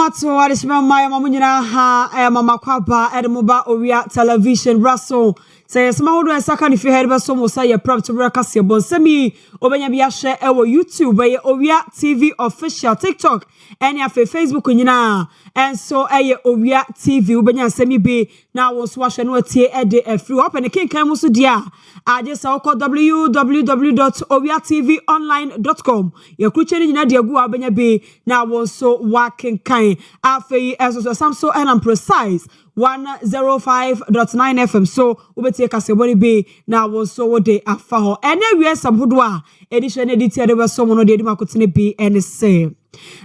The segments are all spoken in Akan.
Mato adishima maya mamunyina ha mama kwaba edmuba Owia television Russell say sama hodo esaka ni fi herbe so mo say prop to Owia Kaseɛ bonsemi obenya bia hye ewo YouTube ye Owia TV official TikTok any afi Facebook nyina and so Owia TV obenya semi be na wo so ahwe no atie ede afri open the king kan mu so dia just www.owiatvonline.com ye kruche ni nyina de agu obenya be na wo so working kan afi so samso and precise 105.9 FM so ubeti Kaseɛ be na wo so wo de afa ho ene wie samhodo a edition edit de be so mo no de makotene be ene say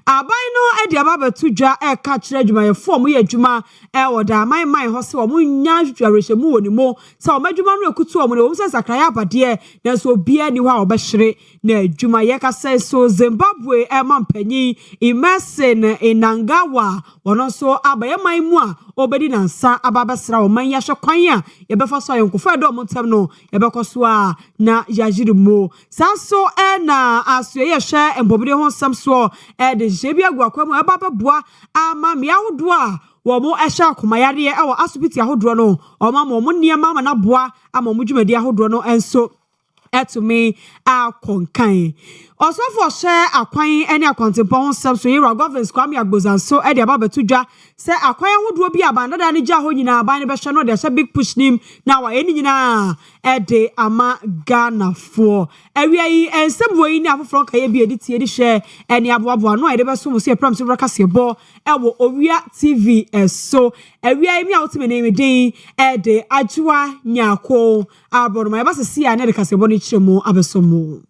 abai no edi ababa tudwa e ka kire adwuma ye form ye adwuma e woda man ho se o munya hwahwehye mu woni mo se o madwuma no ekutu o mo ne wo se sakraya abade na so bia ni ho a obehwere na adwuma ye ka se so Zimbabwe e mampanyi Emerson Inangawa wono so abaye man mu a obedi nansa ababesra o man ya hwekwan a ye befa so ayonkofo do mo ntem no ye bekoso a na yajiri mo sanso e na aso ye hwe embobide ho sam so de jebi agwakwam abababua ama me ahodo a wo mo ehya akomayare e wo asubiti ahodo no o ma mo niema ma na boa ama mo dwumadi ahodo no enso etumi akonkan osofo hye akwan ene akontempon sam so yira governance kwame agbozanso e de ababetudwa se akwan ahodo bi abandada ne gya ho nyina aban ne behwe no de hye big push nim na wa eni nyina e de ama Ghana for awia yi ensem yi ni afoforo kan ye bi editi edi hye ene aboabo no e de beso mo se pram se Owia Kaseɛ bo e wo Owia TV so awia yi mi awotime na emedin e de ajua nyako aboro ma e ba se sia ne de Kaseɛ bo ni chemu abesomo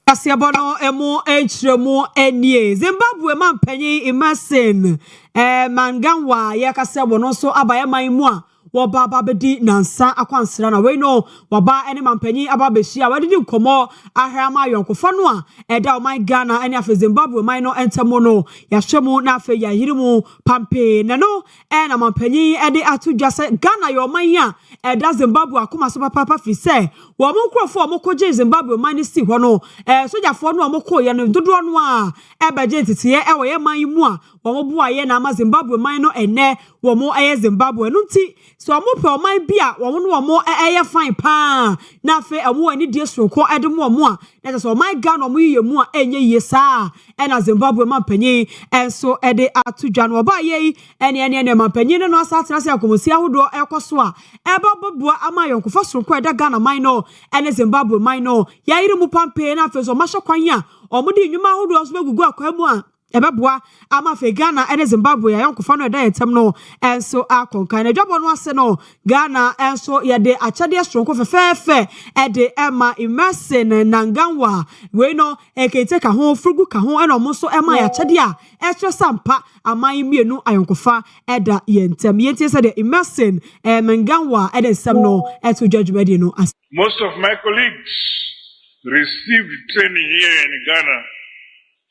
Kaseɛ bo no emo enchiremu enie Zimbabwe mampanyi Emerson Manganwa ye Kaseɛ bo no so abaye man mu a wo baba bedi nansa akwansra na we no waba ene mampanyi ababehia wadidi nkomo ahrama yonkofo no a eda o man Ghana ene afa Zimbabwe man no entamo no yahwemu na afa yahirimu pampe na no na mampanyi ede atudwa se Ghana yo man a eda Zimbabwe akoma so papa fi se wo mo nkrofo o mo koje Zimbabwe man si ho no sojafo no o mo ko ye no dodo no a ebeje titiye e wo ye man mu a wo mo bua ye na ama Zimbabwe man no ene wo mo Zimbabwe no nti so mo pe o man bia wo no mo eye fine pa na fe amo ani die sonko ede mo a na so man Ghana mo yiye mu a enye ye saa na Zimbabwe mampanyi enso ede atudwa no ba ye ene mampanyi no asatena se akomosi ahodo ekoso a eba bobua ama yonkofo sonko ede Ghana man no ene Zimbabwe man no ya yiri mu pampe na fe so mahwekwan a o mo di nwuma ahodo so begugu akwamu a ebeboa ama fe Ghana ene Zimbabwe ya yonkofo no eda yetem no enso akonkan na dwabo no ase no Ghana enso ye de achade sonko fefefe ede ema Emerson Nanganwa we no ekete ka ho frugu ka ho ena mo so ema ya achade a etwe sampa aman mienu ayonkofa eda yentem yentie se de Emerson Nanganwa ede sem no eto judgment no. Most of my colleagues received training here in Ghana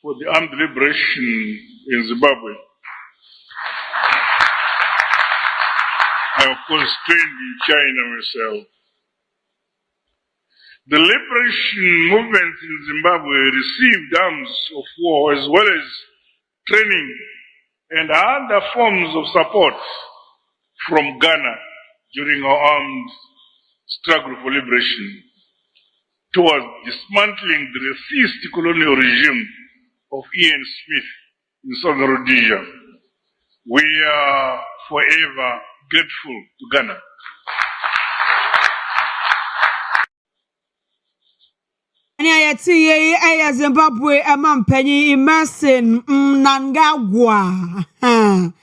for the armed liberation in Zimbabwe. I, of course, trained in China myself. The liberation movement in Zimbabwe received arms of war as well as training and other forms of support from Ghana during our armed struggle for liberation towards dismantling the racist colonial regime of Ian Smith in Southern Rhodesia. We are forever grateful to Ghana. Zimbabwe mampanyi Emerson Mnangagwa and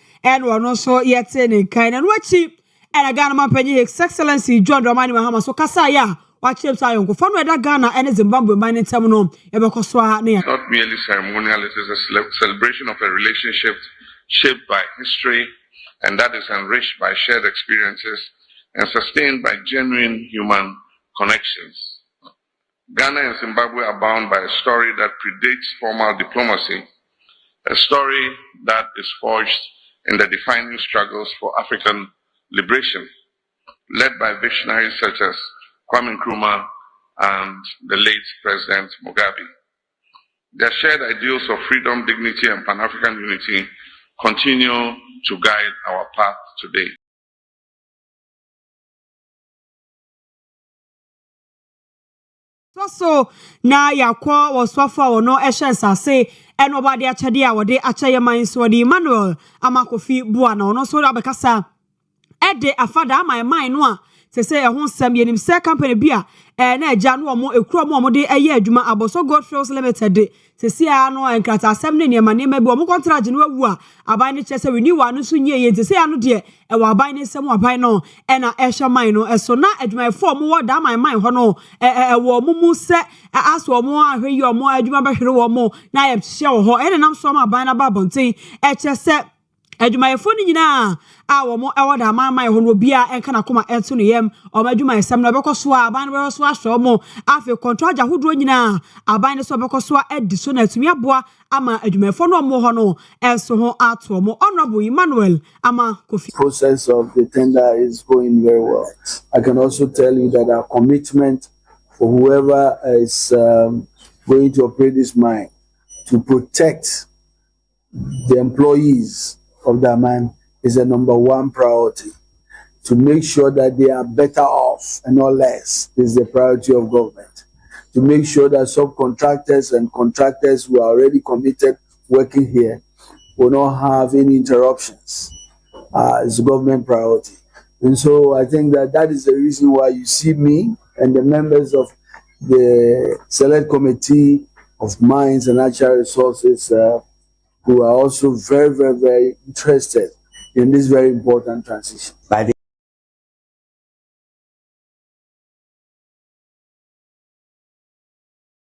one also yet in kind and wachi and Ghana mampanyi His Excellency John Dramani Mahama so kasaya watch him say go from whether Ghana and Zimbabwe mining terminal ebekoswa na not merely ceremonial, it is a celebration of a relationship shaped by history and that is enriched by shared experiences and sustained by genuine human connections. Ghana and Zimbabwe are bound by a story that predates formal diplomacy, a story that is forged in the defining struggles for African liberation, led by visionaries such as Kwame Nkrumah and the late President Mugabe. Their shared ideals of freedom, dignity, and Pan-African unity continue to guide our path today. So na yakwa waswafa wono eshensa se eno bade achade a wode achaye man so de Emmanuel Amakofi bua na ono so abekasa ede afada man no a se ehun sam yenim se company bia na eja no omo ekuro omo de eye adwuma Aboso Goldfields Limited se no enkrata asem ne ne manema bi omo contract no awu a aban ne chese renew anu so nye ye se no de e wa aban ne sem aban no na ehwe man no eso na adwuma fo omo wo da man ho no wo mumu se aso omo ahwe yi omo adwuma behwere wo omo na ye hye wo ho nam so ma aban na ba bonten chese adwumayefo ni nyina a wo mo ewo da man ho no bia enka na koma eto no yem o madwumayesam na bekoso a aban be so ahwe mo afi control hodro nyina aban ne so bekoso edi so na atumi aboa ama adwumayefo no mo ho no enso ho ato mo Honorable Emmanuel Amakofi. Process of the tender is going very well. I can also tell you that our commitment for whoever is going to operate this mine to protect the employees of that man is a number one priority. To make sure that they are better off and not less is the priority of government. To make sure that subcontractors and contractors who are already committed working here will not have any interruptions. It's a government priority. And so I think that is the reason why you see me and the members of the Select Committee of Mines and Natural Resources who are also very, very, very interested in this very important transition.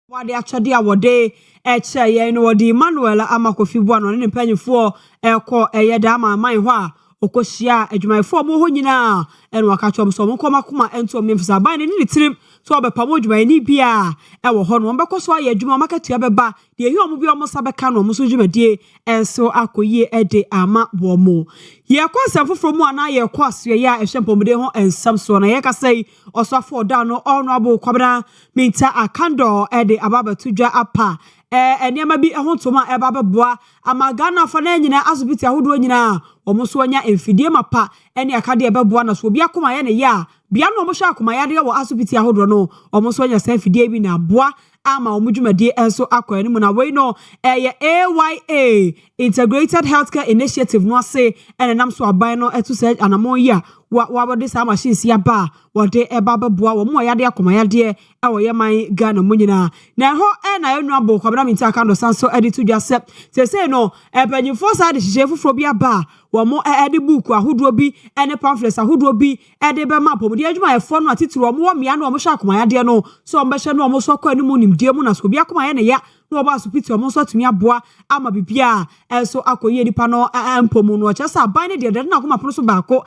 Wade achade a wode eche ye no wode Emmanuel Amakofi bua no ne mpanyifo ekọ eyeda man ho a okohia adwumayefo mo ho nyina eno aka chom so mo komakoma ento memfisa ban ne tirim so obepamo adwumayeni bia ewo ho no mbekoso aye adwuma makatua beba de ehi omo bia omo sabeka no omo so dwumadie enso akoyie ede ama bo mo ye kwasam foforo mu ana ye kwaso ye a ehwempomde ho ensam so na ye kasai osafo da no Honorable Kwabena Minta Akando ede ababatudwa apa eniema bi ehontoma eba beboa amagana fa na nyina asubiti ahodo nyina omo so anya emfidie mapa ene akade ebeboa na so obi akoma ye ne ya bia no omo hwa akoma ya de wo asubiti ahodo no omo so anya sa emfidie bi na aboa ama omudwumadie enso akoye mu na we no AYA Integrated Healthcare Initiative no ase ene nam so aban no etu se anamon ya wa body sa machine sia ba wode eba beboa wo mo ya de akoma ya de awoye man Ghana mu nyina na ho na enu abo Kwabena Minta Akando sanso editu dwase se no epanyifo sa de hihye foforo bi aba wo mo edi book ahodo bi ene pamphlets ahodo bi ede be map mo de adwuma efo no atitiro wo mo mia no mo hwa akoma ya de no so ombe hye no mo so kwa ni mu nimdie mu na so bi akoma ya ne ya no oba asupiti omo so tumi aboa ama bibia enso akoye nipa no empomu no chesa ban ne de na akoma pono so baako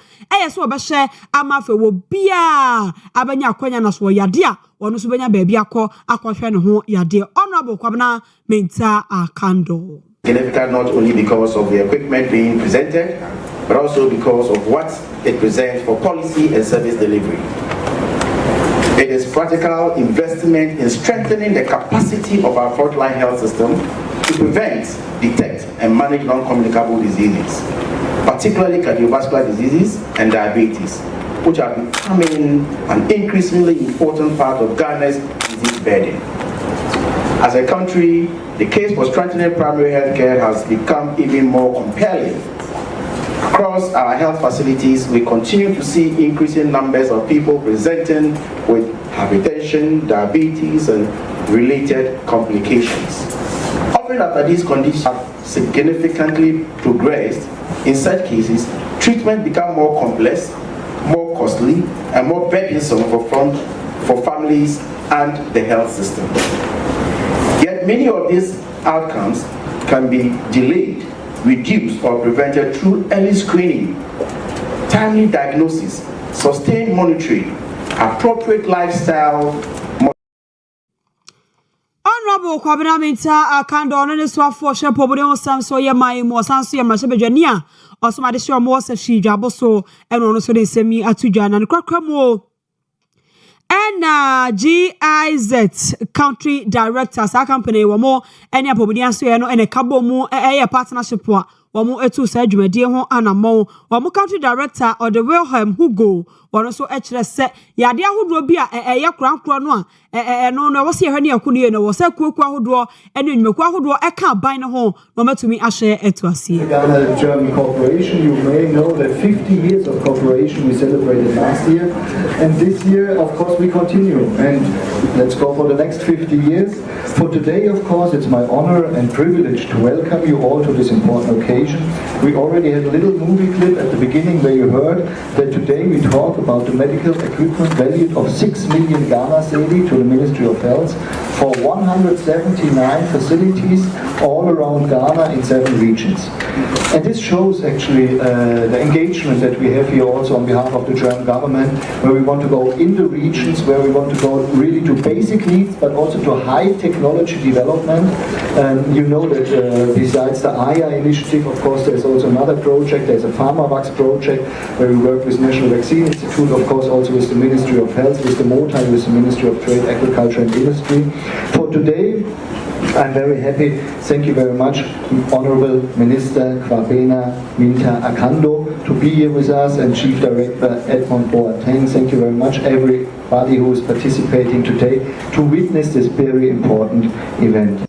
so obehye ama fe wo bia abanya akwanya na so yade a wono so benya ba bia akohwe ne ho yade. Honorable Kwabena Minta Akando. Significant not only because of the equipment being presented, but also because of what it presents for policy and service delivery. It is practical investment in strengthening the capacity of our frontline health system to prevent, detect, and manage non-communicable diseases, particularly cardiovascular diseases and diabetes, which are becoming an increasingly important part of Ghana's disease burden. As a country, the case for strengthening primary health care has become even more compelling. Across our health facilities, we continue to see increasing numbers of people presenting with hypertension, diabetes, and related complications. Often after these conditions have significantly progressed, in such cases, treatment becomes more complex, more costly, and more burdensome for families and the health system. Yet many of these outcomes can be delayed, reduced, or prevented through early screening, timely diagnosis, sustained monitoring, appropriate lifestyle. Honorable Kwabena Minta Akando on the swap for Shepobodion Samso Yamai Mo Sanso Yamashabajania, or some additional more she jaboso, and also they send me at Tujan and Crackramo. And GIZ country directors, our company, one more, any Apobodian Sueno, and a cabo more, a partnership. Wamu etu sa dwumadie ho anamo wamu country director or the Wilhelm Hugo wano so echere se yade ahodo bi a eye krankro no a no wo se hwani akunu no wo se kuoku ahodo ene nwumeku ahodo eka ban ne ho no matumi ahye etu ase. Ghana German cooperation, you may know that 50 years of cooperation we celebrated last year, and this year of course we continue, and let's go for the next 50 years. For today, of course, it's my honor and privilege to welcome you all to this important occasion. We already had a little movie clip at the beginning where you heard that today we talk about the medical equipment valued of 6 million Ghana cedi to the Ministry of Health for 179 facilities all around Ghana in 7 regions. And this shows actually the engagement that we have here also on behalf of the German government, where we want to go in the regions, where we want to go really to basic needs, but also to high technology development. And you know that besides the Owia initiative, of course, there's also another project. There's a PharmaVax project where we work with National Vaccine Institute, of course, also with the Ministry of Health, with the MOTAI, with the Ministry of Trade, Agriculture and Industry. For today, I'm very happy. Thank you very much, Honorable Minister Kwabena Minta Akando, to be here with us, and Chief Director Edmond Boateng. Thank you very much, everybody who is participating today, to witness this very important event.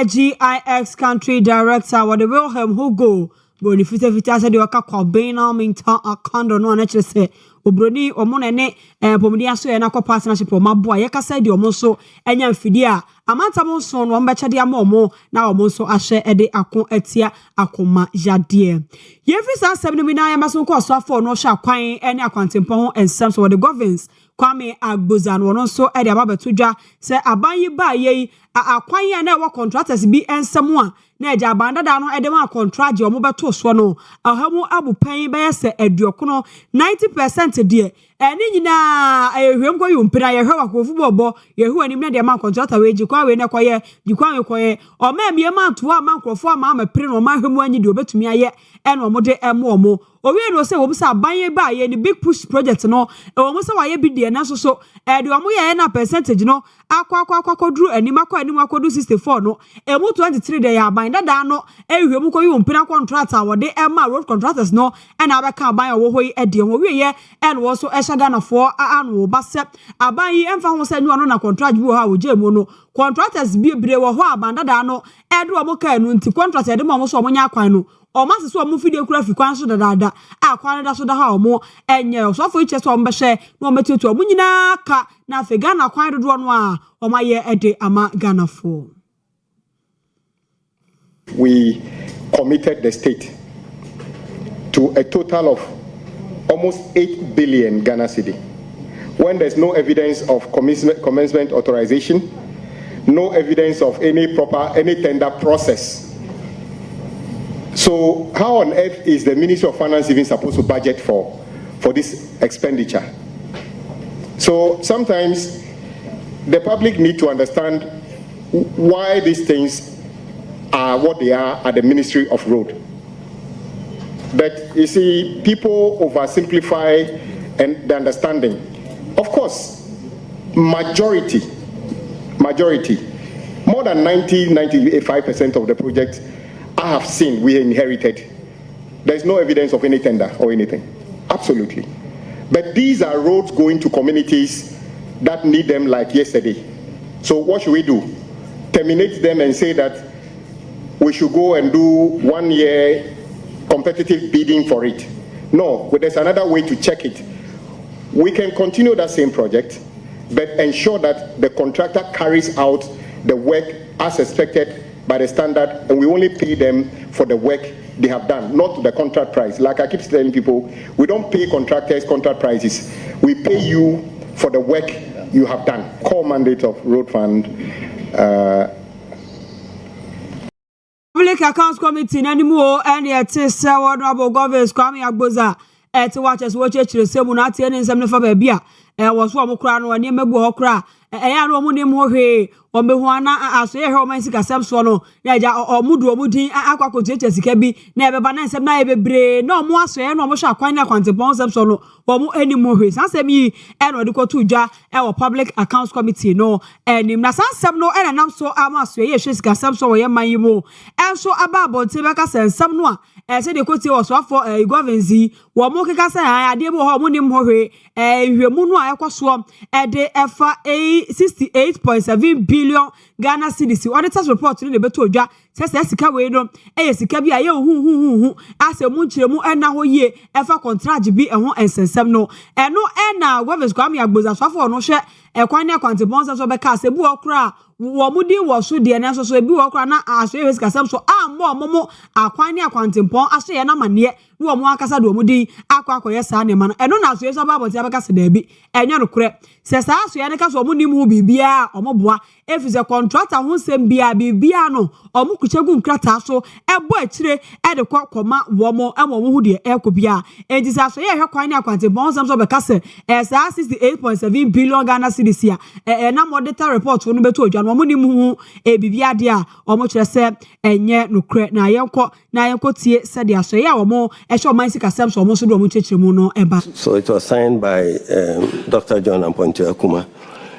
GIX country director with the Wilhelm Hugo. Bonifita Vita said you are Kwabena Minta Akando no naturally say. Obroni omonene pomudia so na partnership o maboa ye kasa di omo so enya mfidi a amanta mo so no mbecha de amomo na omo so ahye ede akon atia akoma yade ye fi sa 7 na ya maso ko so afọ no hwa kwan ene akwantempo ho ensam so the governance Kwame Agbozan wono so ede ababetudwa se abanyi ba ye akwan ya na wo contractors bi ensam a na eja abanda da no ede ma contract je omo beto so no ahamu abupan be se aduokono 90% de eni nyina ehwem ko yumpira ye hwe wakofu bobo ye hwe anim na de ma contractor we jikwa we ne koye jikwa we koye o ma mie ma to ma nkrofo ama ma pire no ma hwemu anyi de obetumi aye ene omo de emo owie no se wo bisa abanye ba ye ni big push project no wo se wa ye bi de na so so de omo ye na percentage no akwa duru anim akodu 64 no emu 23 de ya abanye da no ehwem ko yumpira contractor wo de ema road contractors no ena abeka abanye wo hoyi ede wo wie ye ene wo so Ghana for anu base abayi emfa ho se nyu na contract bi wo ha wo jemu no contractors bi bre wo ho abanda da no edu omo ka enu nti contract ede mo so omo nya akwan no omo asese omo fidie kura fi kwan so da akwan da so da ha omo enye so fo iche so omo be hye no omo tetu omo nyina ka na afi Ghana kwan dodo no a omo ye ede ama Ghana for. We committed the state to a total of almost 8 billion Ghana cedi. When there's no evidence of commencement authorization, no evidence of any tender process. So how on earth is the Ministry of Finance even supposed to budget for this expenditure? So sometimes the public need to understand why these things are what they are at the Ministry of Road. But you see, people oversimplify and the understanding. Of course, majority, more than 95% of the projects I have seen we inherited. There's no evidence of any tender or anything. Absolutely. But these are roads going to communities that need them like yesterday. So what should we do? Terminate them and say that we should go and do 1 year competitive bidding for it? No, but there's another way to check it. We can continue that same project, but ensure that the contractor carries out the work as expected by the standard, and we only pay them for the work they have done, not the contract price. Like I keep telling people, we don't pay contractors contract prices. We pay you for the work you have done. Core mandate of Road Fund. Public Accounts Committee anymore, and yet is Honorable Governors Kwame Agbozan te watches watch semu na tie ne nsem ne fa ba bia wo so omokra no ne mabu ho kra eya no omu ne mo hwe omehu ana aso ye hwe o man sika sem so no na ja omudu omudin akwakotu eche sika bi na ebeba na nsem na ebebre na omu aso ye no omo hwa kwan na kwantepon sem so no omu animo hwe sansem yi no de kotu dwa wo public accounts committee no enim na sansem no nam so ama aso ye hwe sika sem so wo ye man yi mo enso aba abonte beka sensem no a se de kotu wo so afọ governance wo mo keka se ade bo ho mo nim ho hwe hwemu no a ekoso de efa 68.7 billion Ghana cedis. Auditors report ni beto odwa se sika we no sika bi aye hu ase mu nkyeremu na ho ye efa contract bi ho ensensem no eno na government kwam ya gboza so afọ no hwe ekwan ne kwantebon so be ka se bu okra wo mudi wo so de na so bi wo okra na aso ye sika sem so mo akwan ne kwantebon aso ye na mane ni wo mo akasa do mudi akwa sa ne ma no eno na aso ye so ba boti abeka se da bi enye no kure se sa aso ye ne ka so mo nim hu bibia omoboa efize contractor ho sem bibia no omo kuchegu nkrata so ebo akire de koma wo mo hu de ekobia enti aso ye hwe kwan ne kwantebon sem so be ka se sa 68.7 billion Ghana cedis ya na monitor report no beto odwa no mo nim hu bibia de a omo kire se enye no kure na yenko tie se de aso ye a omo so it was signed by Dr. John Amponte Akuma.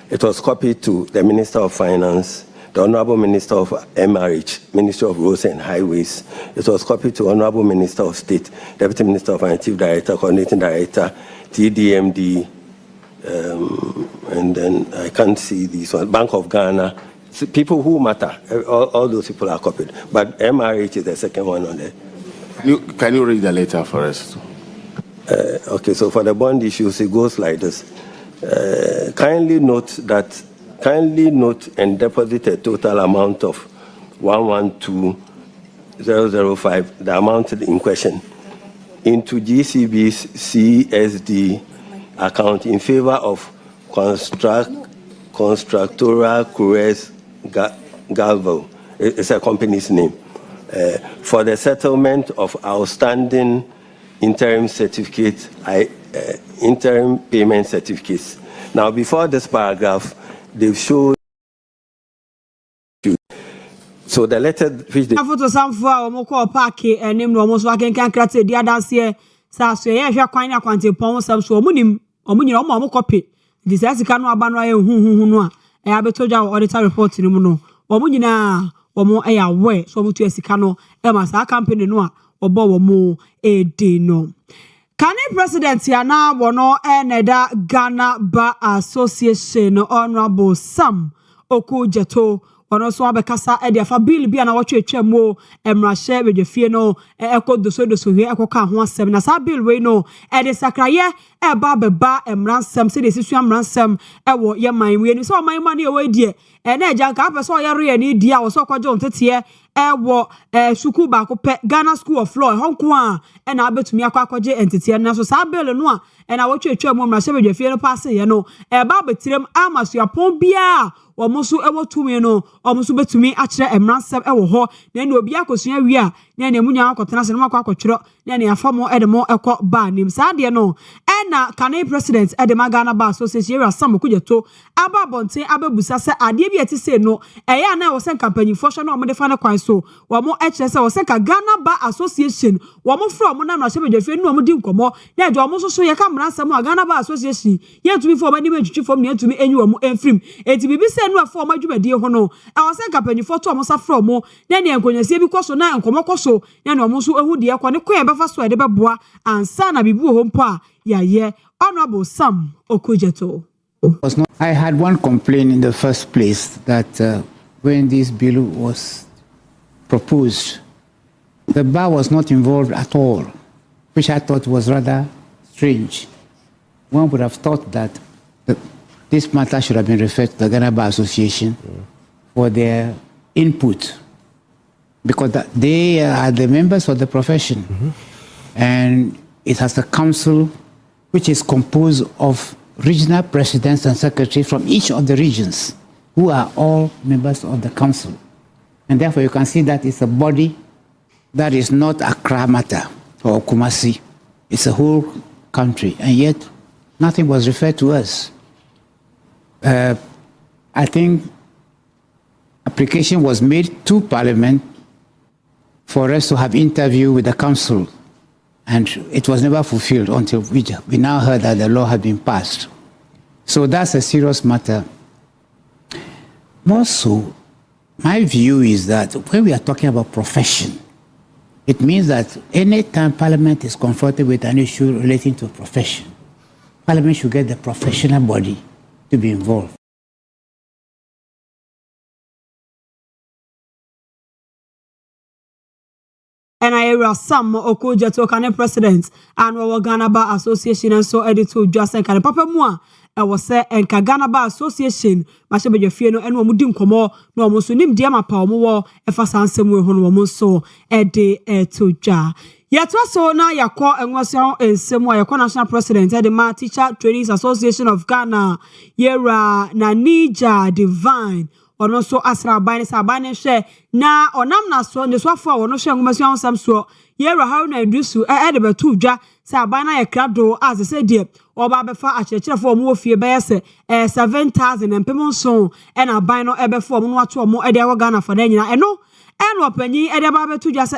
It was copied to the Minister of Finance, the Honorable Minister of MRH, Ministry of Roads and Highways. It was copied to Honorable Minister of State, Deputy Minister of Finance, Chief Director, Coordinating Director, TDMD, and then I can't see this one, Bank of Ghana. So people who matter, all those people are copied. But MRH is the second one on there. Can you read the letter for us? Okay, so for the bond issues, it goes like this. Kindly note and deposit a total amount of 112,005, the amount in question, into GCB's CSD account in favor of Constructora Cures Galvo. It's a company's name. For the settlement of outstanding interim payment certificates. Now, before this paragraph, they've showed you. So the letter which they photo some for omoko park enim no omo so akenkan krate dia dance sa so ye hwe kwan na kwantepon sam so omunim omunyira omo copy di sika no aba no aye hu no a abetodwa auditor report ni mu no omunyina omo eya we so omutu sika no ma sa company no a obo wo edi no Kani president ya na wono eneda Ghana Bar Association Honorable Sam Okujeto ono so abekasa e dia fa bill bia na wotwetwam o emrahye bedwefie no ekodoso hwe ekoka ho asem na sa bill we no e de sakraye e ba beba emransem se de sisu amransem e wo ye man we ni so man ma na we die e na eja ka pese o ye re ni dia wo so kwajo ntete e wo suku ba ko pe Ghana School of Law honko a e na abetumi akwaje entete na so sa bill no a e na wotwetwam emrahye bedwefie no pass ye no e ba betirem amasuapon bia omusu ewotumi no omusu betumi akire emransem ewo ho na ne obi akosua wi a na ne munya akotena se no akotwero na ne afamo edemo ekọ ba nim saade no na Kani president Edema Ghana Bar Association Owia Sam Okujeto aba bonten abebusa se ade bi eti se no eya na wo sen campaign for no mo de fa na kwan so wo mo ekire se wo sen ka Ghana Bar Association wo mo from na no ahebedefie no mo di nkomo na ejo mo so ye ka mransem a Ghana Bar Association ye tumi for mani metwitwi fom ne tumi enyi wo mo enfrim eti bibi se no afọ mo adwumadie ho no e wo sen campaign for to mo sa from mo na ne enkonyasie bi koso na enkomo koso na no mo so ehu de ekọ ne ko e befa so e de beboa ansa na bibi ho mpo a yeah. Honorable Sam Okujeto. I had one complaint in the first place that when this bill was proposed, the bar was not involved at all, which I thought was rather strange. One would have thought that this matter should have been referred to the Ghana Bar Association for their input, because they are the members of the profession, and it has a council which is composed of regional presidents and secretaries from each of the regions, who are all members of the council. And therefore you can see that it's a body that is not Accra matter or Kumasi. It's a whole country, and yet nothing was referred to us. I think application was made to Parliament for us to have interview with the council, and it was never fulfilled until we now heard that the law had been passed. So that's a serious matter. More so, my view is that when we are talking about profession, it means that any time Parliament is confronted with an issue relating to a profession, Parliament should get the professional body to be involved. And I was some Okoja to Kane president and our Ghana Bar Association and so editor just and Papa Mua. I was say and Ghana Bar Association, Mashabe Fiano and Wamudim Komo, no Musunim Diama Palmo, Efasan Samuel Honwamuso, Ede to Ja. Yet also now ya call and was in Samuel, your national president, the Teacher Trainees Association of Ghana, Yera Nanija Divine. Ono so asra bane sa bane hwe na onam na so ne so afo ono hwe ngomasuan sam so yera hawo na edusu de betu dwa sa bane ya krado as se die oba befa akyerkyerefo omo ofie be yese 7000 empemon so na ban no ebefo omo no ato omo de awo Ghana for da nyina eno opanyi de ba betu dwa se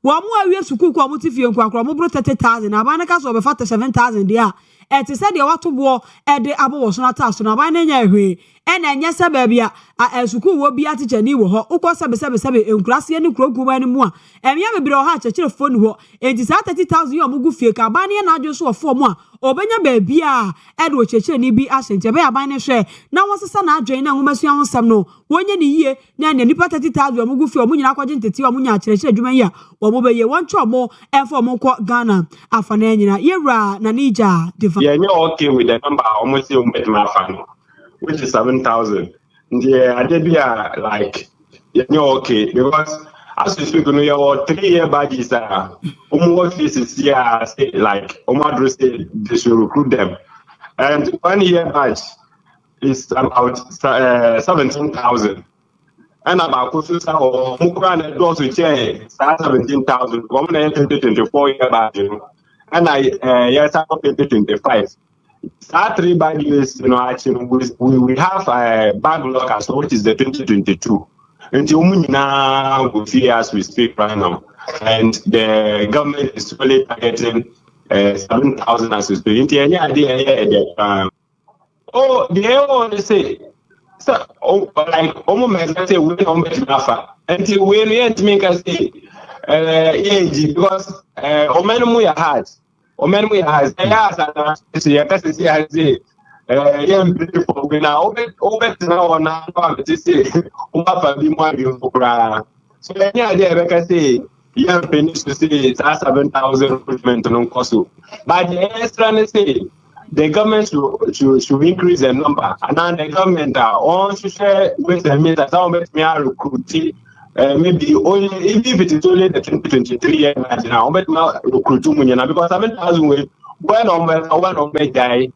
wo mo awie suku ko omo tifie nko akro omo bro 30000 na bane ka so obefa 7000 dia eti se de wato bo de abo wo so na ta so na bane nya hwe ena nya se ba bia suku wo bia teacher ni wo ho ukọ sebe enkurase ni kurokuma ni mu a emia bebre ho a chekere phone ho enti sa 30000 yo mugu fie ka ba ne na adwo so ofo mu a obenya ba bia de o chekere ni bi asente be aban ne hwe na wosesa na adwen na ngomasuan hosam no wonye ni yie na ne nipa 30000 yo mugu fie o munyina kwaje nteti o munya chekere adwuma yi a wo mo be ye won tro mo enfo mo ko Ghana afana nyina yewra na Nija diva yeah you're okay with the number almost you met my fan which is 7000. Yeah, I did be like, you're okay because as you speak, you have 3-year badges. Almost is here, like Omadru said, they should recruit them, and 1-year badge is about 17,000. And about Kususa or Mukran and also chair 17,000. 2024 year badge, and yes, I 2025. Our 3 badges, actually, we have a backlog, which is the 2022. Until now, we see as we speak right now, and the government is really targeting 7,000 as we speak. The only say, so like almost let's say we don't make enough until we make us say, because Omenumu hard. Omen we has for we now now on to say so any idea I say young finish to say it's 7,000 recruitment on cost. But the extra say the government should increase the number and then the government on to share with the means that me recruit maybe only if it is only the 2023 year now, but now recruit because 7,000 when on die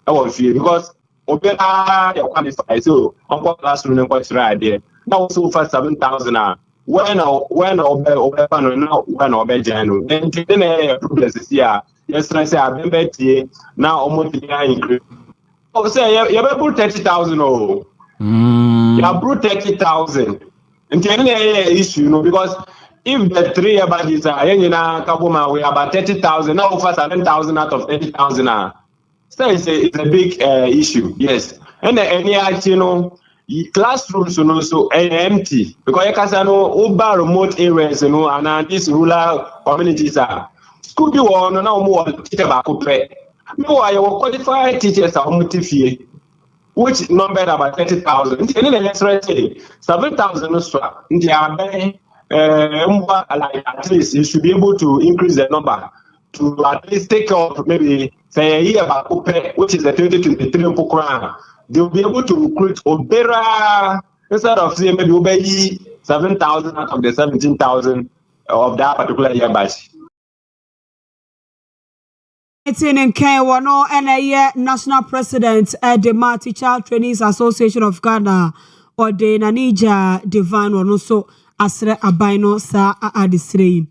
I was here because you qualify so on classroom and what's right there now so far 7,000 when then progress here yes I say I've been now almost increase oh say you have 30,000 oh you have 30,000. And the issue, because if the 3-year badges are we have about 30,000 now for 7,000 out of 30,000 so it's a big issue, yes. And classrooms so empty because you can over remote areas and these rural communities are school be one now more teacher back up. No, I will qualified teachers are motivated. Which number about 30,000? And then let's say 7,000 like at least you should be able to increase the number to at least take off maybe say a year about which is the 2023 program. They'll be able to recruit Obera instead of say maybe obey 7,000 out of the 17,000 of that particular year batch. It's in Kewano and a year national president at the Teacher Trainees Association of Ghana or the Nanija Divine one also asre abaino sa adisrei.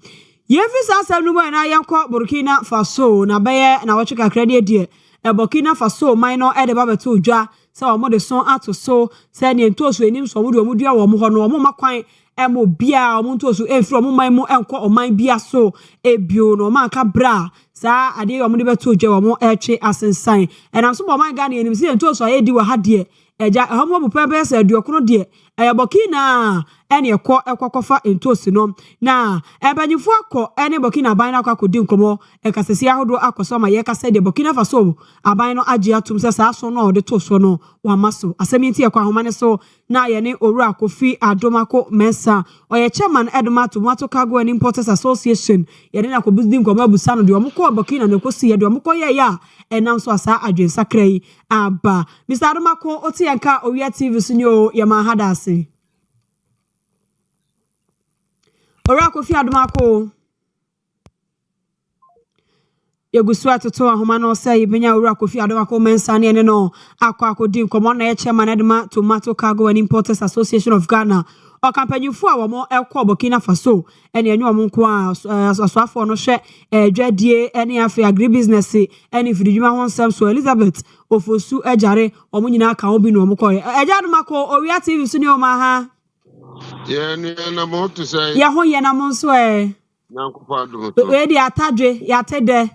Yefi sa asem no boy na yenkọ Burkina Faso na beye na woche kakra ne die Burkina Faso man no e de ba beto dwa se wo mo de son ato so se ne ntoso enim so mo de mo dua wo mo ho no mo makwan e mo bia mo ntoso efri mo man mo enko oman bia so ebio no man ka bra sa ade wo mo de beto dwa wo mo eche asensan enam so bo man ga ne enim se ntoso aye di wa ha de eja homo bu pepe se aduokono de Burkina ene ekokofa entosi no na ebanyifo akọ ene Burkina ban na akodi nkomo ekasesi ahodo akoso ma ye kase de Burkina Faso aban no age atum se sa so no de to so no wa maso asemi nti ekwa homa ne so na ye ne Owia Kofi Adomako Mensa oye chairman Edoma Tomato Cargo and Importers Association ye ne akobudi nkomo abusa no de omko Burkina ne kosi ye de omko ye ya enam so asa adwensa krai aba Mr. Adomako oti yanka Owia TV sunyo ye ma hadase Owia Kofi Adomako Yegusu atoto ahoma no say benya Owia Kofi Adomako Mensa ne no akodi nkomo na ye chairman Edoma Tomato Cargo and Importers Association of Ghana o campaignfo a womo ekọ Burkina Faso ene enyo omo nko aswafo no hwe dwadie ene afi agribusiness ene fidijuma ho nsam so Elizabeth Ofosu ejare omo nyina aka obi no omo koye eja Adomako Owia TV so ne o ma ha ye ni na mo to say ya ho ye na mo nso Nyankopɔ adomoto we di atadwe ya tede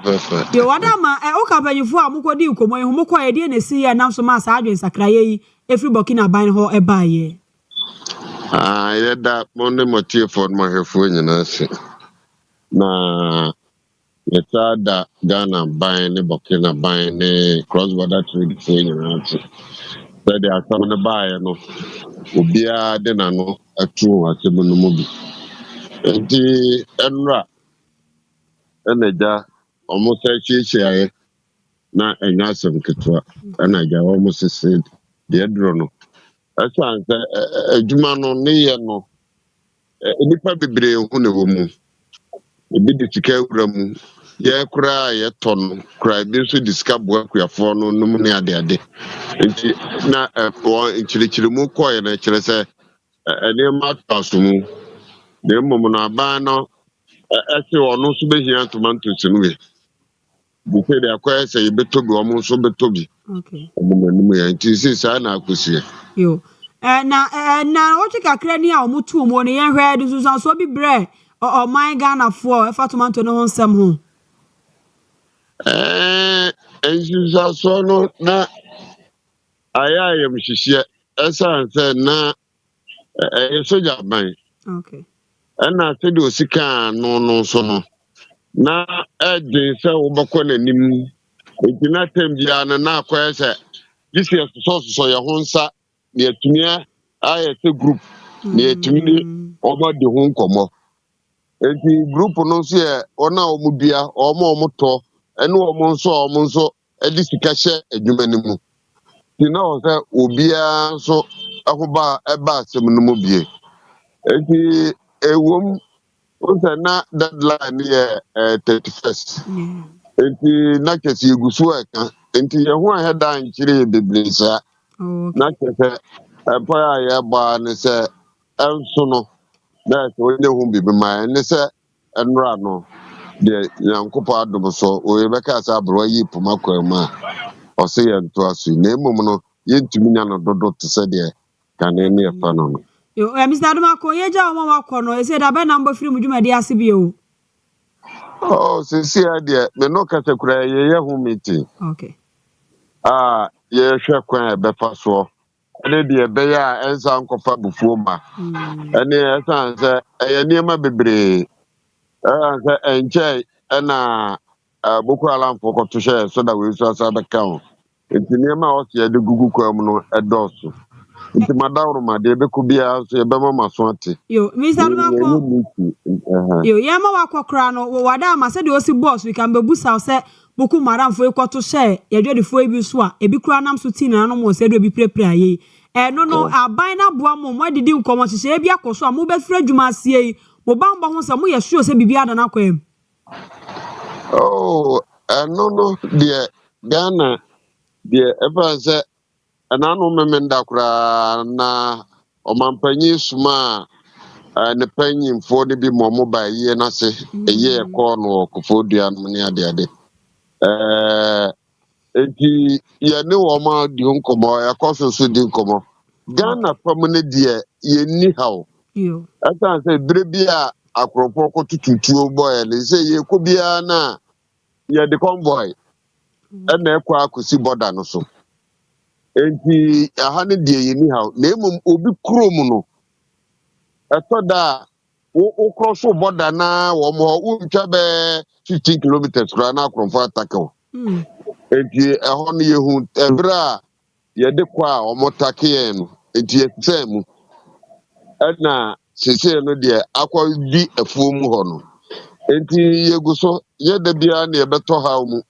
perfect yo wadama o campaignfo a mukodi nkomo ye ho mo koye de na si ye nam so ma sa adwen sakraye yi efri Burkina ban ho ebaye ye da mo ne motie for mo hefo nyina se na ye da Ghana ban ne Burkina ban ne cross border trade fo nyina se da de asam ne bae no obia de na no atu asem no mo bi enti enra eneja omo se chichiaye na enya asem ketwa enaja omo sese de dro no asan se adwuma no ne ye no nipa bebre hu ne wo mu ebi de sika wura mu ye kura ye ton kura bi so diska boa kuafo no num ne ade enti na nchirichiri mu koye na kire se ene ma taso mu de mum na ba no ese ono so behia tomatoes no we bi se de akoye se ye betobi omo so betobi okay omo num ya enti se sa na akosie yo na o chika krani a omutu mo ne yen hwe de susan so bi bre o man Ghana fo e fa tomato no nsam ho enjisa so no na ayayem hihie esan se na soja ban okay na se de osika no so no na edin se wo bako nanim etina tembia na akoye se GCS so ya ho nsa na etumia aye se group na etumi omo de ho nkomo enti group no so ye ona omo bia omo to ene omo nso edi sika hye adwuma ni mu ti na o se obia so ahoba eba asem no mu bie enti ewom o se na deadline ye 31st enti na kesi egusu aka enti ye ho aheda nkyire bebresa na kese empire ya ba ne se enso no na se onye hu bibi ma ne se enra no de Nyankopɔ adom so o yebeka sa abro yi poma kwama o se ye nto asu na emum no yentumi nya no dodo te se de kane ne efa no yo Mr. Adomako ye ja o ma wakɔ no e se da be na mbo firi mu dwuma de ase bi o se si ade me no kasa kura ye hu meeting okay ye hwɛ kwan e be fa so ene de be ya ensa nkofa bufuo ma ene esan se eye niema bebre se enche na Boko Haram for to share so that we so account enti niema o se de gugu kwam no edoso enti madawro ma de be ku bia so ye be mama so ate yo Mr. Adomako yo ye ma wakɔ no wada ma se de osi boss we can be busa se Boko Haram fo ekoto share ye dwedefo ebi so a ebi kura nam so ti na no mo se do bi prepare aye no aban na boa mo didi nkomo hye ebi akoso a mo be fira dwuma asie mo bamba ho se mo ye sure se bibia da na kwam no de Ghana de ever say ananu memenda kura na omampanyi suma ne panyimfoɔ no bi ma ɔmo ba yie na se ɛyɛ ɛkɔɔ no kofo dua no ne ade enti yɛne wɔn a di nkɔmmɔ yɛkɔ so di nkɔmmɔ Ghana fam ne deɛ yɛnni haw ɛsan sɛ bere bi a akorɔpɔ kɔto tutuo bɔɛ ne sɛ yɛkɔ biara na yɛde convoy ɛna ɛkɔ akɔsi border no so enti aha ne deɛ yɛnni haw na mmom obi kurom no ɛtɔ da wokɔ so border na wɔn hɔ wontwa bɛɛ 15 kilometers koraa na akorɔmfo atake wo enti ɛhɔ no yɛhu ɛberɛ a yɛde kɔ a wɔn take yɛn no enti yɛsɛn mu ɛna sesei no deɛ akɔdi afuo mu hɔ no enti yɛgu so yɛda biara na yɛbɛtɔ haw mu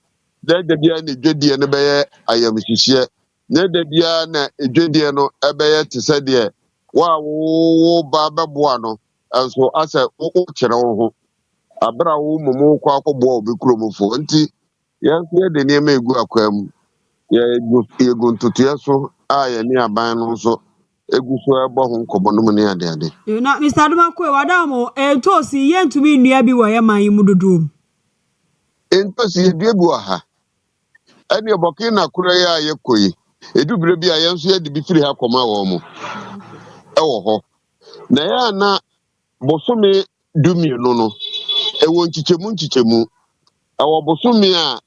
yɛda biara na edwadie no bɛyɛ ayamhyehyɛ yɛda biara na edwadie no ɛbɛyɛ te sɛ deɛ wo ba bɛboa no nso asɛ wokyerɛ wo ho abere a wo mumu kɔ akɔboa obi kuromfo nti yɛde nneɛma egu akwa mu yɛgu ntotoeɛ so a yɛne aban no nso egu so ɛbɔ ho nkɔmmɔ no mu ne ade na Mr. Adomako wadamo entosi yɛntumi nnua bi wɔ yɛ man yi mu dodom entosi yɛdua bi wɔ ha ɛne Burkina kora yɛ a yɛkɔ yi edubere bi a yɛn nso yɛde bi firi ha kɔma wɔ mo ɛwɔ hɔ na yɛ na bosome dumienu no ɛwɔ nkyikyɛmu ɛwɔ bosome a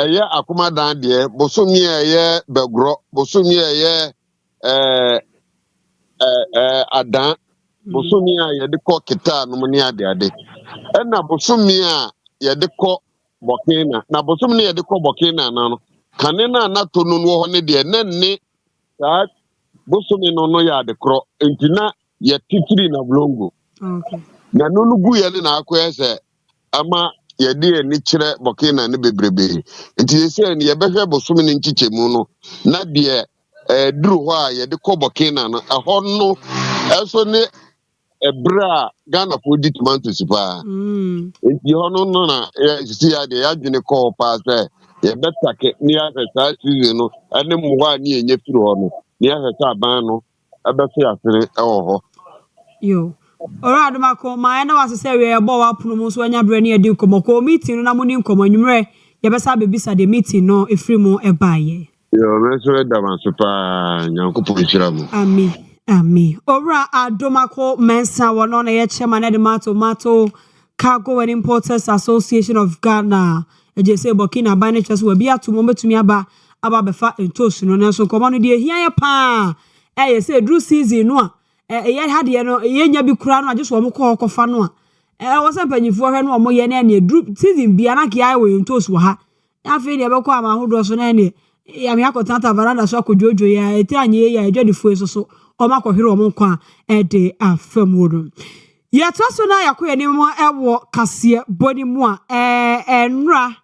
ɛyɛ akomadan deɛ bosome a ɛyɛ bɛgorɔ bosome a ɛyɛ adan bosome a yɛde kɔ kita no mu ne ade ɛna bosome a yɛde kɔ Burkina na bosome ne yɛde kɔ Burkina no kane na anato no wɔ hɔ ne deɛ na nne saa bosome no yɛ adekorɔ enti na yɛtitiri na blongo na no gu yɛ ne na akɔyɛ sɛ ama yɛde ani kyerɛ Burkina ne bebrebe nti yɛsɛ ne yɛbɛhwɛ bosome ne nkyikyɛmu no na deɛ duru hɔ a yɛde kɔ Burkina no ɛhɔ no ɛso ne ɛbrɛ a Ghana fo di tomatoes paa nti hɔ no na yɛsisi ya deɛ yɛadwene kɔɔ paa sɛ yɛbɛtake ne yɛahwɛ saa season no ɛne mmoa a ne yɛnya firi hɔ no ne yɛahwɛ sɛ aban no ɛbɛfe asene ɛwɔ hɔ Ora Adomako ma na wase sɛ we ɛbɔ wapono mu so anya brɛ ne yɛdi nkɔmmɔ kɔ meeting no na mu ni nkɔmmɔ nwumrɛ yɛbɛsa bebisa de meeting no efiri mu ɛbaayɛ meso da manso paa nyankopɔn hyira mu Amen. Ora Adomako mensa wono na ye chairman of the Tomato Cargo and Importers Association of Ghana. Eje say Burkina Faso ne chese we bia to mo betumi aba befa entosu no nso komo no de hia ye pa. Ye say dru season no a ye hade no ye nya bi kura no age so mo kɔ kɔfa no a. Wo se panyifo hwe no mo ye na ne dru season bia na kia we entosu ha. Afi de be kɔ ama hodo so na ne ya me akɔtanta varanda so akɔdwojo ya eti anye ya edwadifo so Oma kohiri omo kwa ede afamwodo. Yatwaso na yakoye ni mo ewo kaseɛ boni mu a enra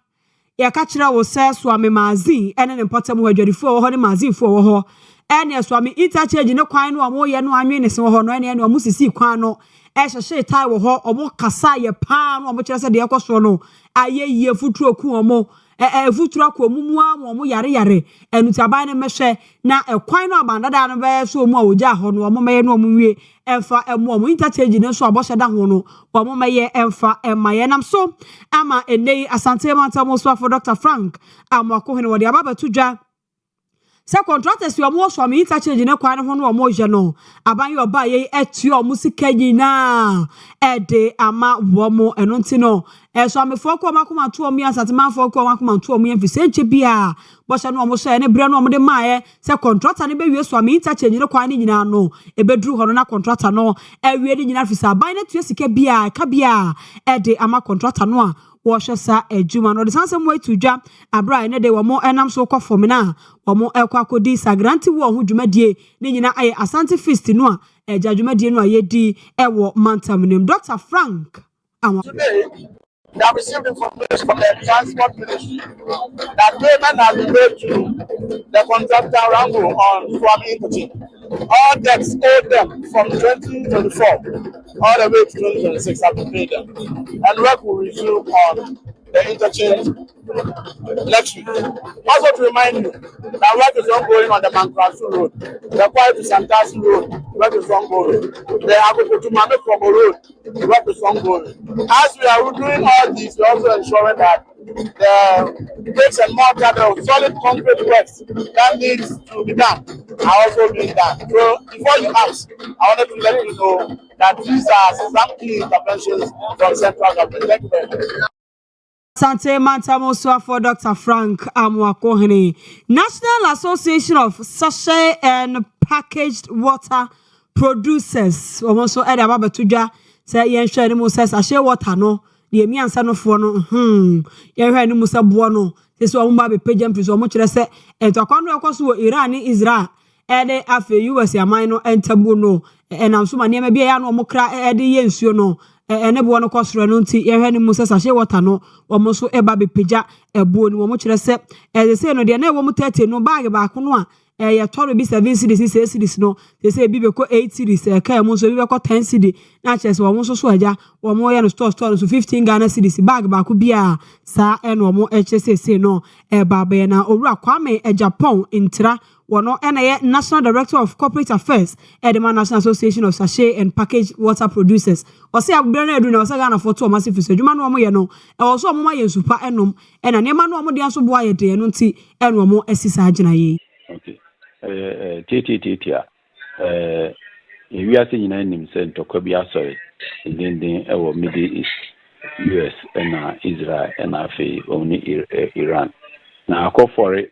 yaka kire wo sɛ swami mazin ene ne potem ho adwadifo ho ne mazin fo wo ho ene swami interchange ne kwan no omo ye no anwe ne se ho no ene omo sisi kwan no hyehye tai wo ho omo kasa ye pa no omo kire sɛ de ekoso no ayeyie futuro ku omo futuro ku omumu omo yare enutaban ne mehwe na ekwan no abandada no be so omu a ogya ho no omo meye no omo wie emfa emo omo interchange ne so abohyeda ho no omo meye emfa emaye nam so ama enei asante mantamo so for Dr. Frank amwako hene wode ababatu dwa se contractors yo mo so am interchange ne kwan ho no omo je no aban yo ba ye etuo omo sika nyina ede ama wo mo eno nti no so am fo ko makoma to omo asate man fo ko makoma to omo mfise enche bia bo se no omo so ne bre no omo de maaye se contractor ne be wie so am interchange ne kwan nyina no e bedru ho no na contractor no ewie ne nyina fisa aban ne tue sika bia ka bia ede ama contractor no a Washasa ejuma no de sansem way to dwa abra ne de wo mo enam so kɔ fom na wo mo ekwa kodi sagranti wo ho dwumadie ne nyina aye asante feast no a eja dwumadie no a yedi ewo mantam nim Dr. Frank today they have received information from the transport ministry that payment has been made to the contractor Rango on Swami Interchange. All debts owed them from 2024 all the way to 2026 have been paid them. And work will resume on the interchange next week. Also to remind you that work is ongoing on the Mankrasu Road, the Kwai to Santasi Road, work is ongoing. The Agogotumame Kobo Road, work is ongoing. As we are doing all this, we're also ensuring that the bricks and mortar, the solid concrete works that needs to be done are also being done. So before you ask, I wanted to let you know that these are some key interventions from central government. Thank you very much. Sante Mantamoso for Dr. Frank Amwakohene. National Association of Sachet and Packaged Water Producers. Omonso Eda Baba Tuja say yen share no say sachet water no. The emiansa no fo no. Yen hwe no musa bo no. Say so omba be pagem priso omo kire say entwakwa no ekoso wo Iran ni Israel. Ede afe US aman no entabu no. Enam so ma niam bia ya no omo kra ede ye nsuo no. Ene bo no kosoro no nti ye hwe ni musa sachet water no omo so eba be pagya ebuo ni omo kire say e say no de na wo mo 30 no bag ba ko no a ya toro bi 7 cities 6 cities no say bi be ko 8 cities ka mo so bi be ko 10 cities na chese wo mo so so aja wo mo ye no store so 15 Ghana cities bag ba ko bia sa ene wo mo say no ba ba na owura kwame Japan intra wono ene ye National Director of Corporate Affairs at the National Association of Sachet and Packaged Water Producers. O say abere na edu na o say Ghana for to massive fiso djuma no mo ye no e o so mo ma ye supa enom e na nema no mo de aso bo aye de no nti ene mo asisa agina ye. Okay. Titia. We nyina nim se ntokwa bi asori ndenden e wo Middle East, US na Israel na afi oni Iran. Na akofore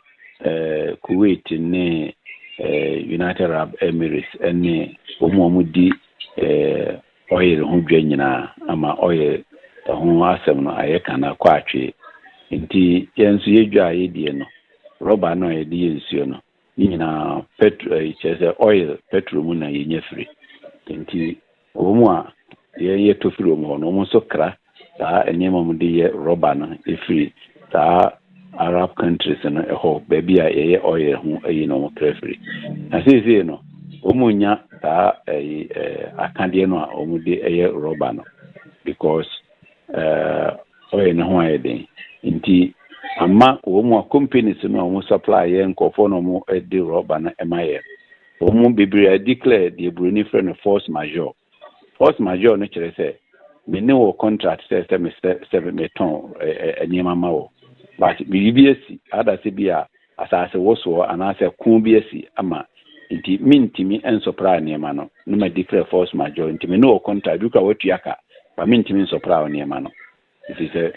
Kuwait ne United Arab Emirates ne omo di oil ho dwa nyina ama oil ho asem no ayeka na kwa atwe nti yenso yedwa ayedie no roba no yedi yensuo no nyina petrol chese oil petrol mu na yenye free nti omo a ye to free omo no so kra ta enema mu de ye roba no e free ta Arab countries no ho baby a ye oil ho ayi no free na say no omo nya ta akande no a omo de ye roba no because oil no ho ayede nti ama omo companies no omo supply ye nkofo no mo de roba na emaye omo bebre declare the bruni friend force majeure no kire say me ne wo contract say me 7 ton anyema ma wo but BBS ada se bia asase wo so anase kun BS ama nti mintimi en supply anyema no no ma declare force majeure nti me ne wo contract duka watuaka ba mintimi supply anyema no it is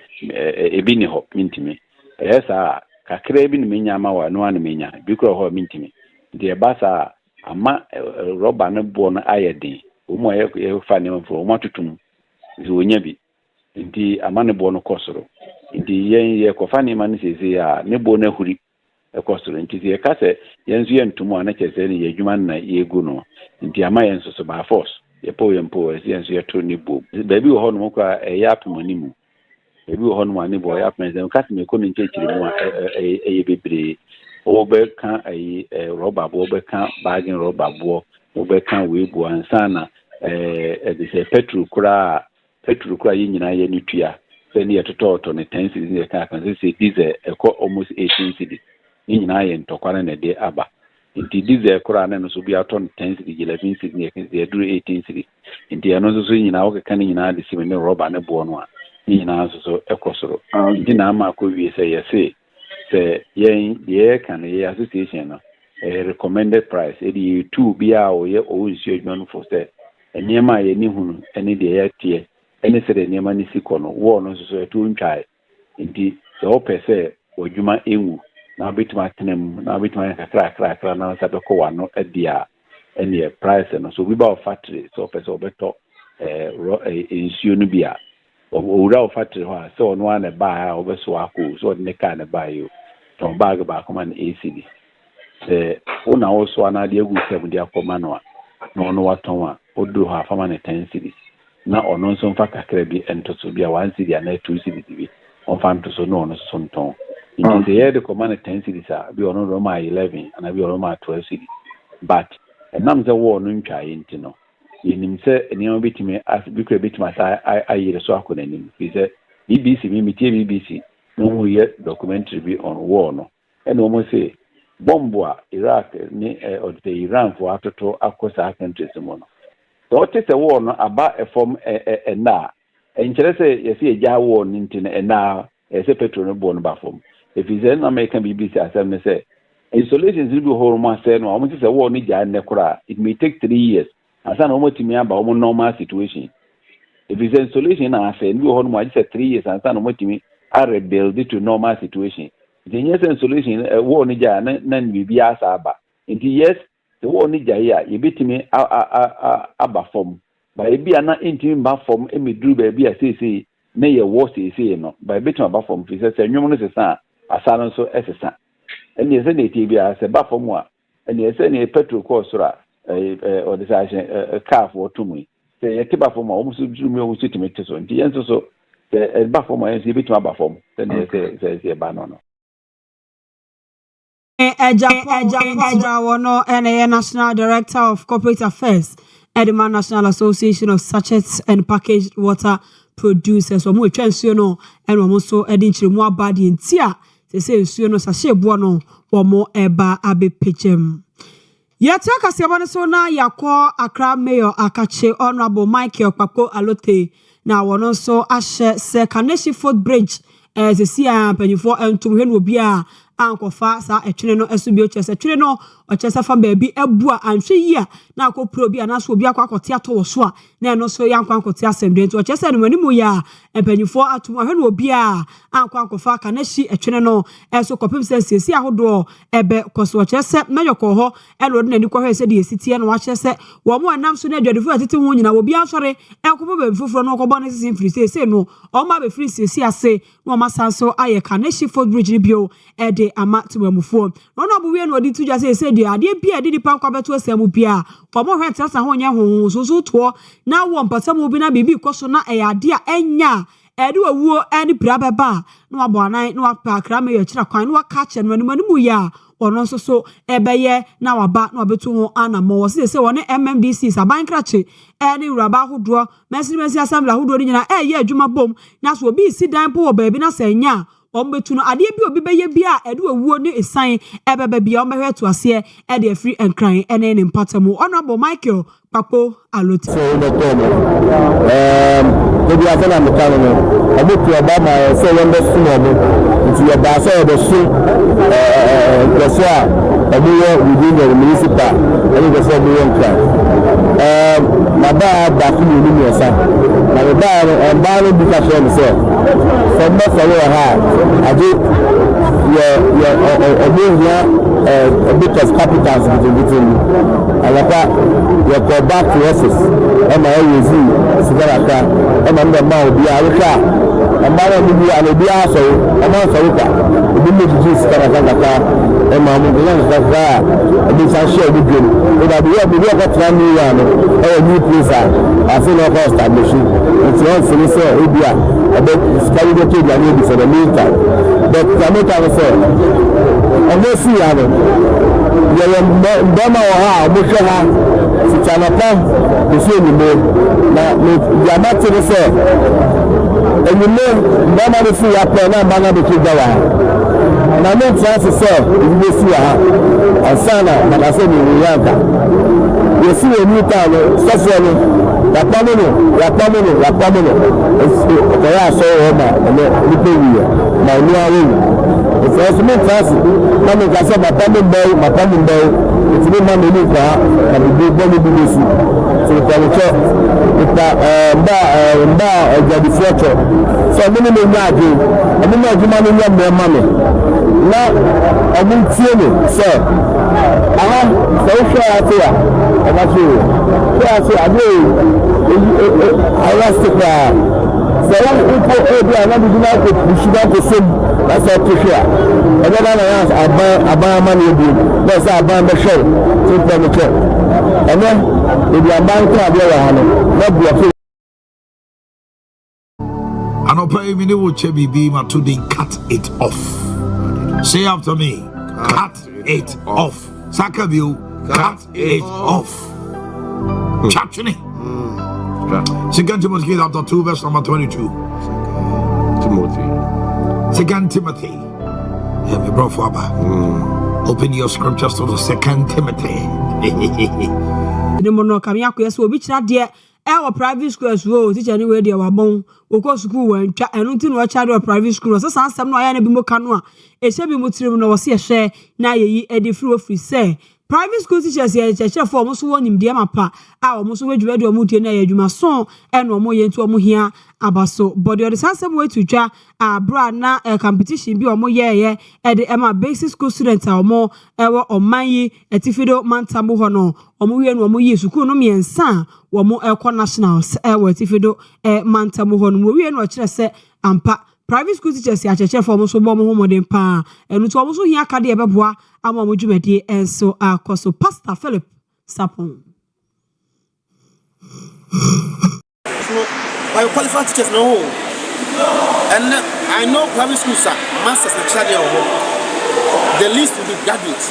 ebi ni ho mintimi esa kakra bi ni menya ma wa no an menya bikro ho mintimi de basa ama roba no bo no ayedin omo ye fa ne mfo omo tutum zo onya bi nti ama ne bo no kosoro nti ye ko fa ne ma ne sese ya ne bo na huri ekosoro nti ye ka se yenzu ye ntumo na chese ne ye dwuma na ye gu no nti ama ye nso so ba force ye po yenzu ye to ne bo baby ho no kwa ya apomanimu ebi wo hono mane boy apenzem kasi me kono nchechiri mu eye bebre obe kan ayi rubber bo obe kan bagin rubber bo obe kan webu ansa na de se petrol kura yinyina ye nitua se ne yetoto ne 10 cedis ne kan se diesel eko almost 18 cedis yinyina ye ntokwara na de aba nti diesel kura na no so bi aton 10 cedis 11 cedis ne kan se duru 18 cedis nti ano so yinyina wo kan yinyina de se ne rubber ne bo no a yina so ekosoro ndi na ama ko wie say yes say ye kan ye association no recommended price edi 2 bia o ye o nsuo adwan for say eniema ye ni hunu eni de ye tie eni se de eniema ni sikono wo no so etu ntwae ndi se o pese odwuma enwu na bitima tenem na bitima kakra na sa be ko wano edia eni price no so we ba factory so pese obeto nsuo no bia owura factory ho a so no an ba a obeso akọ so ne ka ne ba yo ton bag ba ko man ACD una also ana de egu se de akoma no a no waton a odo ha fama ne 10 cedis na ono nso mfa kakra bi entoso bi a 1 cedi na 2 cedi bi on fa ntoso no ono so nton ndi de de koma ne 10 cedis a bi ono ro ma 11 ana bi ono ma 12 cedi but enam ze wo no ntwa yinti no yenim se eniam bitime as bikra bitime sa ayire so akonanim bi se BBC BBC no yet documentary be on war no and almost say bomb Iraq or the Iran for atoto across our countries mono so what is a war no about a form na and say you see a jar war into a na as a petrol born bafom if he's an American BBC as I say installations will be whole say no almost a war nija nekura it may take 3 years as an almost me about normal situation if it's installation I say we hold more just 3 years and some almost I rebuild it to normal situation. The yes solution war nija nan bibi asaba. Inti yes the war nija ya you beat me aba form. By be ana inti ba form emi dru ba bi asese na ye war say no. By beat aba form fi say nwom no sesa asana so esesa. And yes na ti bia se ba form wa. And yes na petrol cost ra or the car for tumu. Say ye tiba form o musu dru me o musu timete so. Inti yes so the bafom is a bit to bafom then say banana Wono and National Director of Corporate Affairs Edema National Association of Sachets and Packaged Water Producers or more transuno and also adding to more body in tia they say suno sashe buono or more eba abe pichem Yataka Siabana Sona Yako Accra Mayor Akache Honorable Michael Papo Alote na wono so ahye se Kaneshi Fort Bridge se sia panifo entum hwe no bia ankofa sa etwene no esubi ochese etwene no ochese fa baabi abua anhwe yia na akopro bia na so obi akwakote ato wo so a na eno so yankwankote asemde nti ochese no manimu ya panifo atum hwe no bia ankwankofa Kaneshi etwene no eso kopim se siesie ahodo ebe koso ochese meyoko ho elo de nani kohwe se de esitie no achese wo mo anam so na adwadefo atete ho nyina wo bia sore enkopo be fufuro no kobo ne sisin free se no o ma be free siesie ase no ma sanso aye Kaneshi Fort Bridge ni bio ede ama tuamufo no no bu we no di tuja se de ade bia de dipa kwa beto asemu bia omo hwe tasa ho nya ho so to na wo mpasamu bi na bibi koso na ade a enya ede wawuo ene brabeba no aboanan no apa akra me yo kira kwan no aka che no animu ya ono so ebeye na waba na obetu ho anamo wo se woni MMDC saban krache ene uraba hodo mesi assembly hodo ni nyina ye adwuma bom na so obi si dan po wo baabi na sanya ombetu no ade bi obi beye bia ede wawuo ni esan ebebe bia omehwe to ase ede free and crying ene ne mpatamu Honorable Michael Papo Alote so the tomo maybe after I'm coming I need to about my so when the small into your bass or the soon the soir within the municipal and the 4 million my bad back in the USA my bad and bad because of myself so much away I did a bit of capital between and like go back to office and my always Sigaraka and I'm the man be Arika and my be Arabia so I'm also the image is Sigaraka and my movement is that and it's a share with you but I be got to me a new place I feel like establishing it's not finished India about scaling the to the for the meantime but I'm not say and they see ndama wa ha mushaha sichanapa bisi ni mo na yamati se enime ndama ni fi apa na bana be kidawa na me chance se ni si ha asana na kase ni yanka yesi ni tawo sofo ni ya pamono ko ya so o ma ni pe wi na ni awu it's me class na me ga say my family it's me man ni kwa na bi bo so ko mba jadi future so me ni nyaje me na juma ni nya me mama na amun tie ni so so atia ade arrested so upo ebi ana bi na ko pushida ko sem that's all pressure and then aba man you do that's aba be show so for check and then if you ban ko abia wa hano na block anopa emi ne wo che bibi ma to den cut it off say after me cut it off sakabio cut it off chapchini Second Timothy chapter 2 verse number 22 2 Timothy. Me bro for open your scriptures to the 2 Timothy. The mono kamia ko yeso obi kira de e private school as well teacher ni we de wa bon wo school wa ntwa enu nti no cha de private school so san asem no aya na bi mo ka no a e hye bi mo tirim no wo se hye na yeyi e de free say private school teachers ye cheche for mo so wonim de mapa a mo so wadwuma de mo tie na ye adwuma so e no mo ye nti mo hia abaso body of the sansem we to twa abra na competition bi omo ye e de ema basic school students a omo ewo omanyi etifido mantambo ho no omo wie no omo yi school no miensa omo ekọ nationals ewo etifido mantambo ho no wie no kire se ampa private school teachers ya cheche for so bo mo ho modern pa enu to omo so hia ka de ebeboa ama mo dwumadi enso akoso Pastor Philip Sapon. By qualified teachers no, and I know private schools are masters and charge the least will be graduates.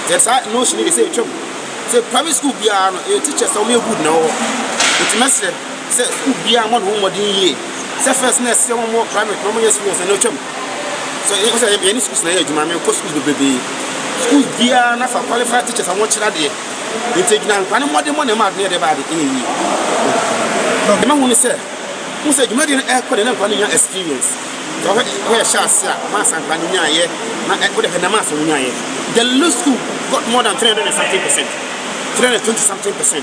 There's no she need to say trouble. So private school be teachers are good now. It's message say school be one home or year. Say first next one more private, no more experience and no trouble. So it was any schools na you my schools be baby. Schools be na for qualified teachers and what should I do? You take now one more money near the body in a year. The man who say who said you made an air code and experience. So where shall say mass and Pania ye, not put a mass on ye. The low school got more than 300 something percent, 320 something percent,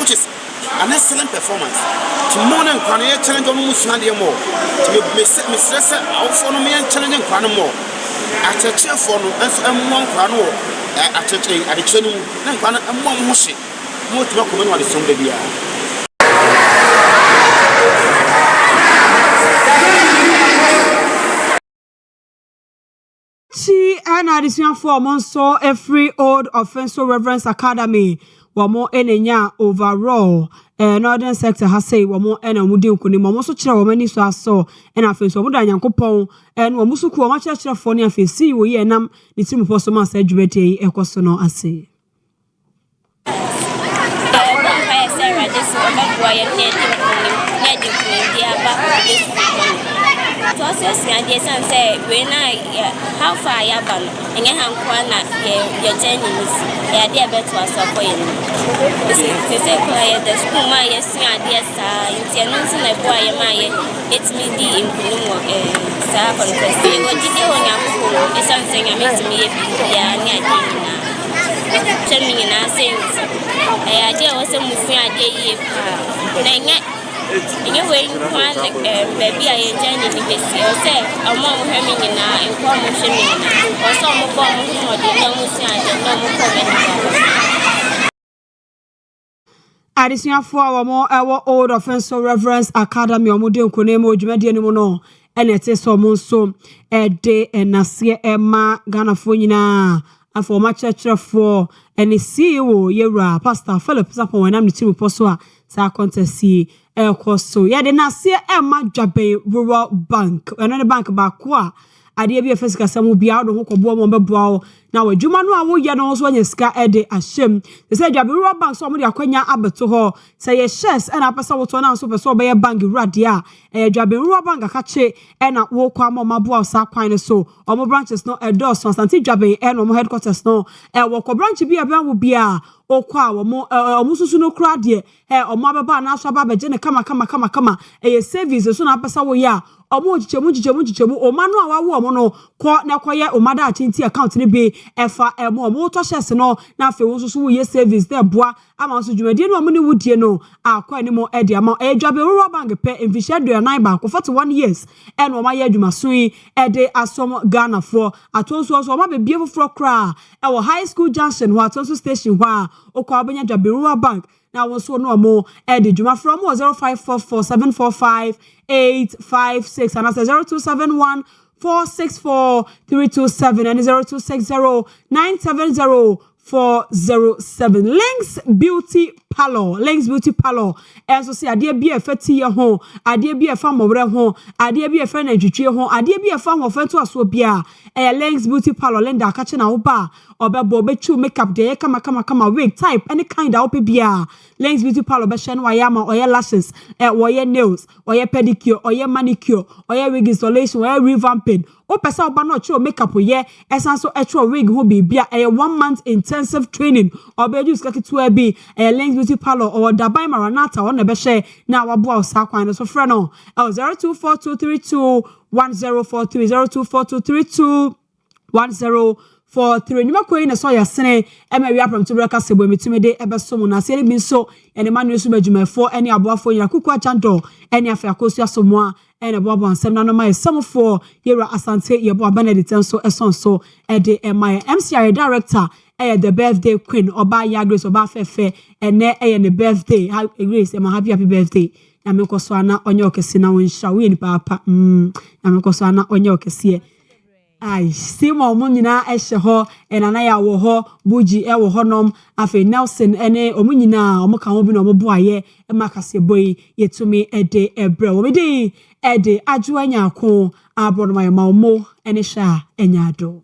which is an excellent performance. Tomorrow and Pania challenge almost 100 more. To be Miss out for me and challenging Pano more. At a chair for and one Pano at the training, and Pana and one mushi. More to come on the Sunday. Chi and addition for monso every old offensive reverence academy wamo enenya overall northern sector has say wamo ena mudi nkuni wamo so kire wamo ni so aso ena afenso wamo da nyankopon en wamo so ku wamo kire fo ni afesi wo ye nam ni timu poso ma sa dwubete ekoso no ase So say when how far ya ban and you have one your journey is dear better was up for you. Say the school my yes dear sir in a boy it's me the in sir contest. What did you want your it's something I meant to me tell me in our sense. I idea was a movie idea. Anyway, baby, I enjoy it because you say, I'm more having in a informal swimming or some form of the addition for our old offensive reverence academy or Mudim Kunemo Jumedian no, and it is so so a day and Nasia Emma Ghana Funina. And for my church for any CEO, Yera, Pastor Philip Sapon, when I'm the team poswa, sa contest see. So yeah, the Nasia Emma Jabe Rural Bank, another bank about qua. Adia be a physical some will be out of Hoko now a Jumano awo ya no so nya ska ede ashem. They say Jabe Rural Bank so mo dia kwanya abeto ho. Say ye shares and apesa wo to na so person be bank radia. Jabe Rural Bank akache and na wo kwa mo maboa sa kwan so. Omo branches no endorse Santi Jabe and omo headquarters no. Wo ko branch bi aban wo bia okwa omo susu no kra de omo ababa na so ababa je ne kama service so na apesa wo ya omo chichemu omanu awawo omo no ko na koye omada achinti account ni be efa omo to shares no na afi wo so wo ye service there boa ama so dwumadi no omo ni wudie no akwa ni mo e de ama Jabe Rural Bank pe envishado 9 ba ko 41 years e no ma ye adwuma so e de asom Ghana for atonso so ma be bie foforo kra e wo high school junction ho atonso station ho a okwa abanya Jabe Rural Bank now was so no more Eddie Juma from 0544-745-856 and that's 0271-464-327 and 0260-970-407. Links Beauty Parlor. And so say adie bi efeti ye ho, adie bi efa mowre ho, adie bi efa na twitwe ho, adie bi efa ho feto aso bia. Links Beauty Parlor lenda ka che na wo ba, obebo bechu makeup de kama wig type any kind of bia. Links Beauty Parlor be shen wayama oye lashes, oye nails, oye pedicure, oye manicure, oye wig installation, oye revamping. o pesa oba no cho makeup ye esan so etro wig ho bibia a 1 month intensive training obedu skaki to be a Links Beauty Parlor or Dabai Maranatha on be share na wabo osa kwan so frɛ no 024232 1043 024232 1043 nyuma koyi na so ya sene wi apram to breka sebo mitime de ebeso mu na se ni bi so ene manu so badwumafo ene aboafo nyina kuku achando ene afa akosu asomo a ene boabo ansem na no mai samfo yera asante yebo Benedict so esonso ede my MCR director the birthday queen oba ya Grace oba fefe ene ne birthday Grace ma happy birthday na me koso ana onye okese na wonsha we ni papa na me koso ana onye okese ai sima omo nyina ehye ho enana ya wo ho buji e wo honom afi Nelson ene omo nyina omo ka ho bi na omo boaye e makase boy yetumi ede ebre wo me di ede aju anya ko abro ma omo ene sha enya do